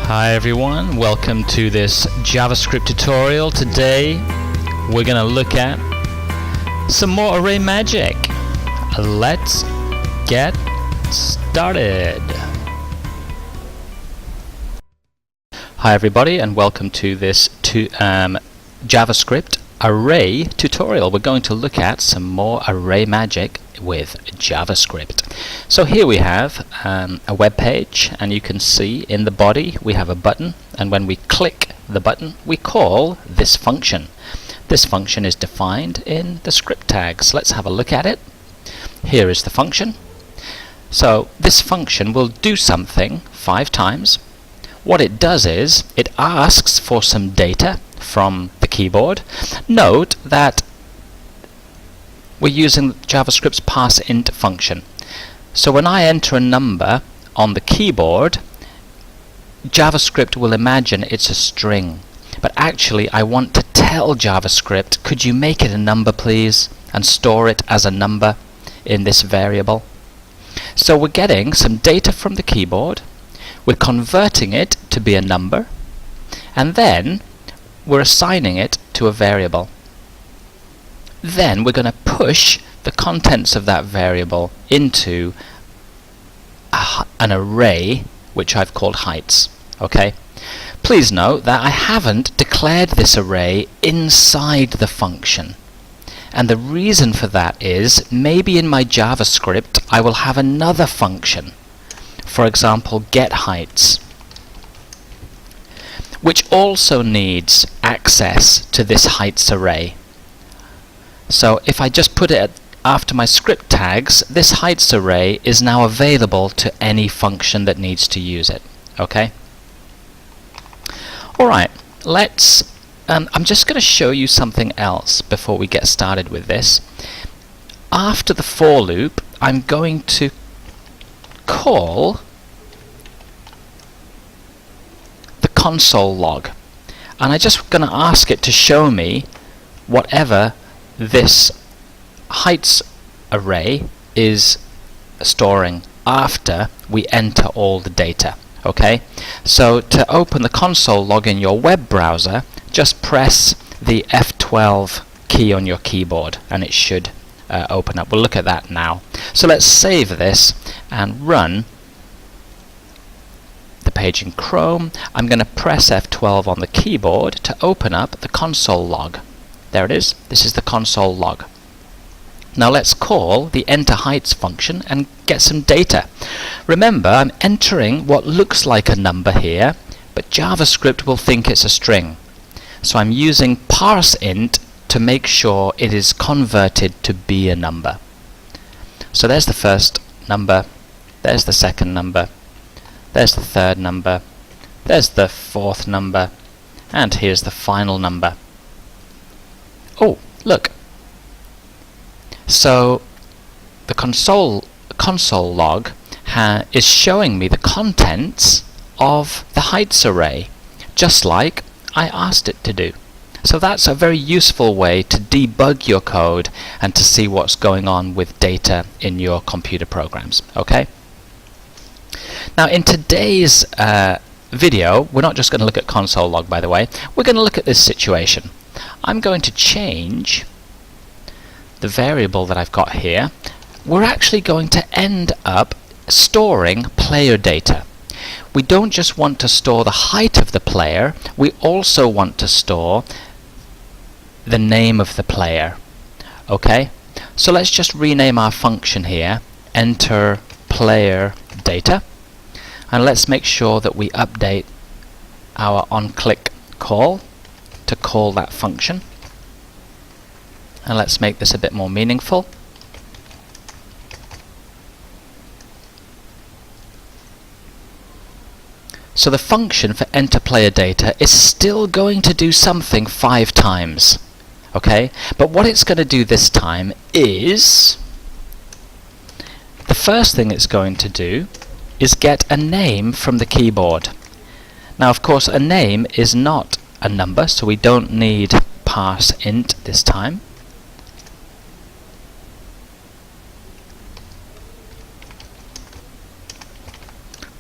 Hi everyone, welcome to this JavaScript tutorial. Today we're going to look at some more array magic. Let's get started. Hi everybody and welcome to this JavaScript array tutorial. We're going to look at some more array magic with JavaScript. So here we have a web page, and you can see in the body we have a button, and when we click the button we call this function. This function is defined in the script tags. Let's have a look at it. Here is the function. So this function will do something 5 times. What it does is it asks for some data from the keyboard. Note that we're using JavaScript's parseInt function. So when I enter a number on the keyboard, JavaScript will imagine it's a string. But actually I want to tell JavaScript, could you make it a number please, and store it as a number in this variable. So we're getting some data from the keyboard, we're converting it to be a number, and then we're assigning it to a variable. Then we're going to push the contents of that variable into an array which I've called heights. Okay? Please note that I haven't declared this array inside the function. And the reason for that is maybe in my JavaScript I will have another function. For example, getHeights, which also needs access to this heights array. So if I just put it after my script tags, this heights array is now available to any function that needs to use it. Okay? Alright, let's I'm just going to show you something else before we get started with this. After the for loop, I'm going to call the console log, and I'm just going to ask it to show me whatever this heights array is storing after we enter all the data. Okay? So to open the console log in your web browser, just press the F12 key on your keyboard and it should open up. We'll look at that now. So let's save this and run the page in Chrome. I'm going to press F12 on the keyboard to open up the console log. There it is. This is the console log. Now let's call the enterHeights function and get some data. Remember, I'm entering what looks like a number here, but JavaScript will think it's a string. So I'm using parseInt to make sure it is converted to be a number. So there's the first number, there's the second number, there's the third number, there's the fourth number, and here's the final number. Oh, look. So the console log is showing me the contents of the heights array, just like I asked it to do. So that's a very useful way to debug your code and to see what's going on with data in your computer programs. Okay? Now in today's video, we're not just going to look at console log, by the way. We're going to look at this situation. I'm going to change the variable that I've got here. We're actually going to end up storing player data. We don't just want to store the height of the player, we also want to store the name of the player. Okay? So let's just rename our function here, enter player data, and let's make sure that we update our onClick call to call that function. And let's make this a bit more meaningful. So the function for enter player data is still going to do something 5 times. Okay? But what it's going to do this time is, the first thing it's going to do is get a name from the keyboard. Now of course a name is not a number, so we don't need parseInt this time.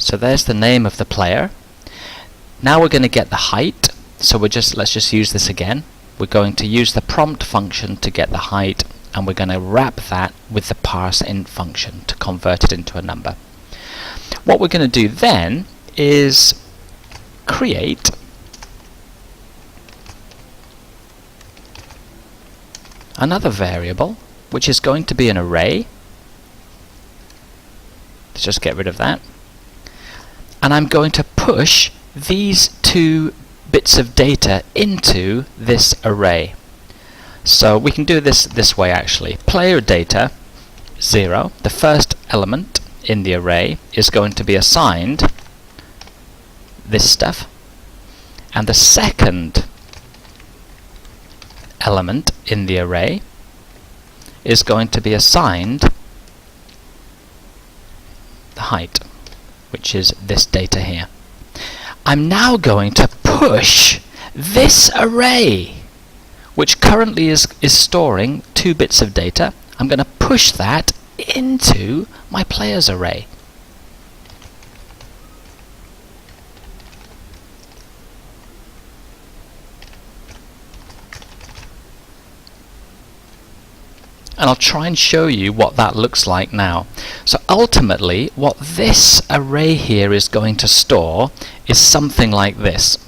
So there's the name of the player. Now we're going to get the height, so let's just use this again. We're going to use the prompt function to get the height, and we're going to wrap that with the parseInt function to convert it into a number. What we're going to do then is create another variable, which is going to be an array. Let's just get rid of that. And I'm going to push these two bits of data into this array. So we can do this way actually. Player data 0, the first element in the array, is going to be assigned this stuff, and the second element in the array is going to be assigned the height, which is this data here. I'm now going to push this array, which currently is storing 2 bits of data. I'm going to push that into my players array. And I'll try and show you what that looks like now. So ultimately, what this array here is going to store is something like this.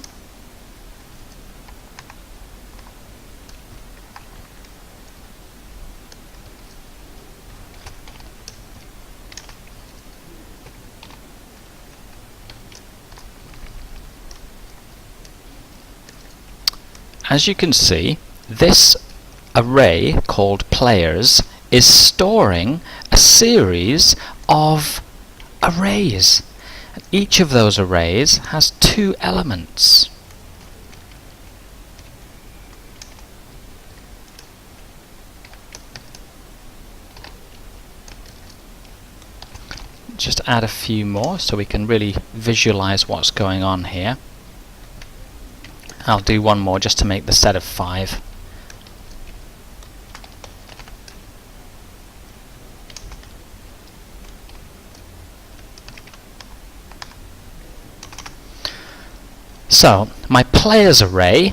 As you can see, this array called players is storing a series of arrays. Each of those arrays has 2 elements. Just add a few more so we can really visualize what's going on here. I'll do one more just to make the set of 5. So, my players array,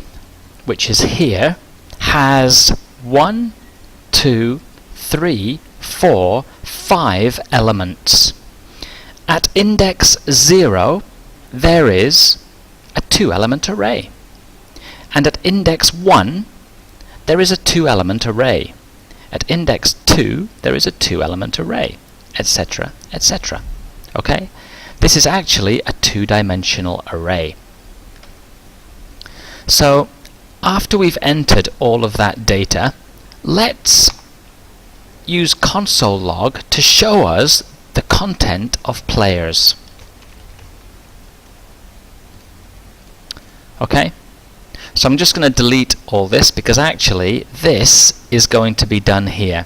which is here, has 1, 2, 3, 4, 5 elements. At index 0, there is a 2-element array. And at index 1, there is a 2-element array. At index 2, there is a 2-element array, etc., etc. Okay? This is actually a 2-dimensional array. So, after we've entered all of that data, let's use console log to show us the content of players. Okay? So I'm just going to delete all this because actually this is going to be done here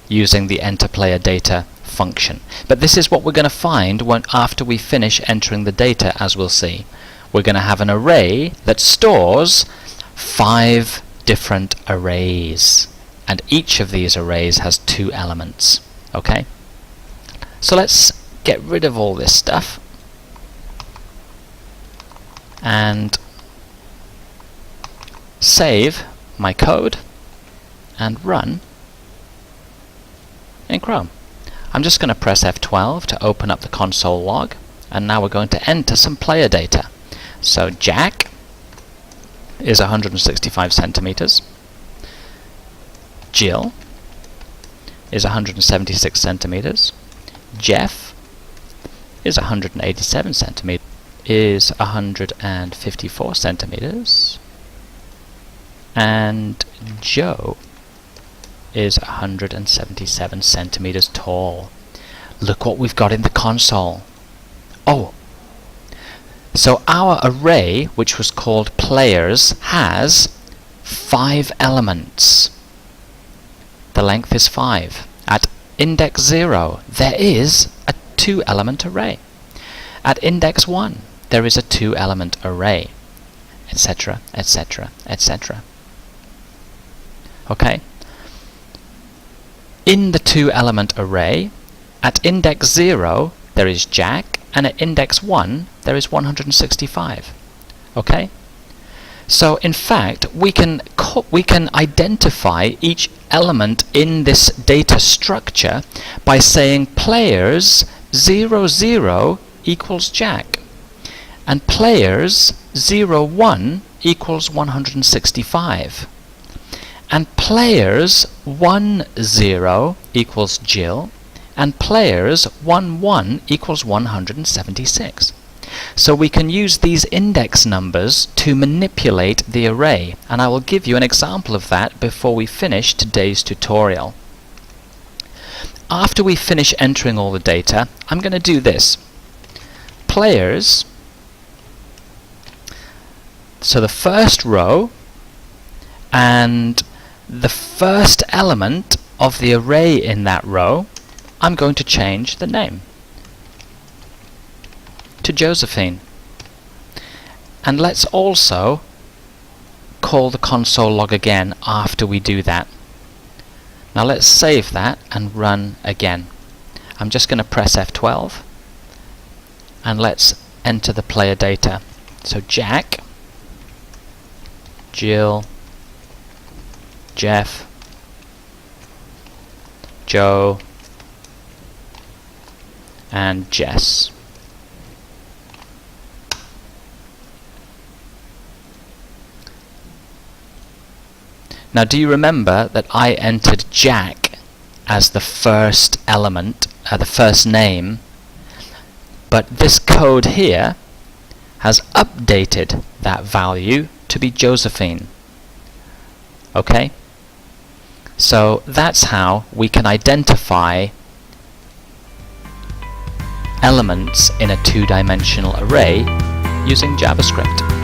using the enter player data function. But this is what we're going to find after we finish entering the data, as we'll see. We're going to have an array that stores 5 different arrays, and each of these arrays has 2 elements. Okay? So let's get rid of all this stuff and save my code and run in Chrome. I'm just going to press F12 to open up the console log, and now we're going to enter some player data. So Jack is 165 centimeters. Jill is 176 centimeters. Jeff is 187 centimeters. Is 154 centimeters. And Joe is 177 centimeters tall. Look what we've got in the console. Oh! So our array, which was called players, has 5 elements. The length is 5. At index 0, there is a 2-element array. At index 1, there is a 2-element array, etc., etc., etc. Okay? In the 2-element array, at index 0, there is Jack, and at index 1, there is 165. Okay? So in fact, we can identify each element in this data structure by saying players 00 equals Jack, and players 01 equals 165, and players 10 equals Jill, and players 11 equals 176. So we can use these index numbers to manipulate the array, and I will give you an example of that before we finish today's tutorial. After we finish entering all the data, I'm going to do this. Players, so the first row and the first element of the array in that row, I'm going to change the name to Josephine. And let's also call the console log again after we do that. Now let's save that and run again. I'm just going to press F12 and let's enter the player data. So Jack, Jill, Jeff, Joe, and Jess. Now do you remember that I entered Jack as the first element, the first name, but this code here has updated that value to be Josephine. Okay? So that's how we can identify elements in a two-dimensional array using JavaScript.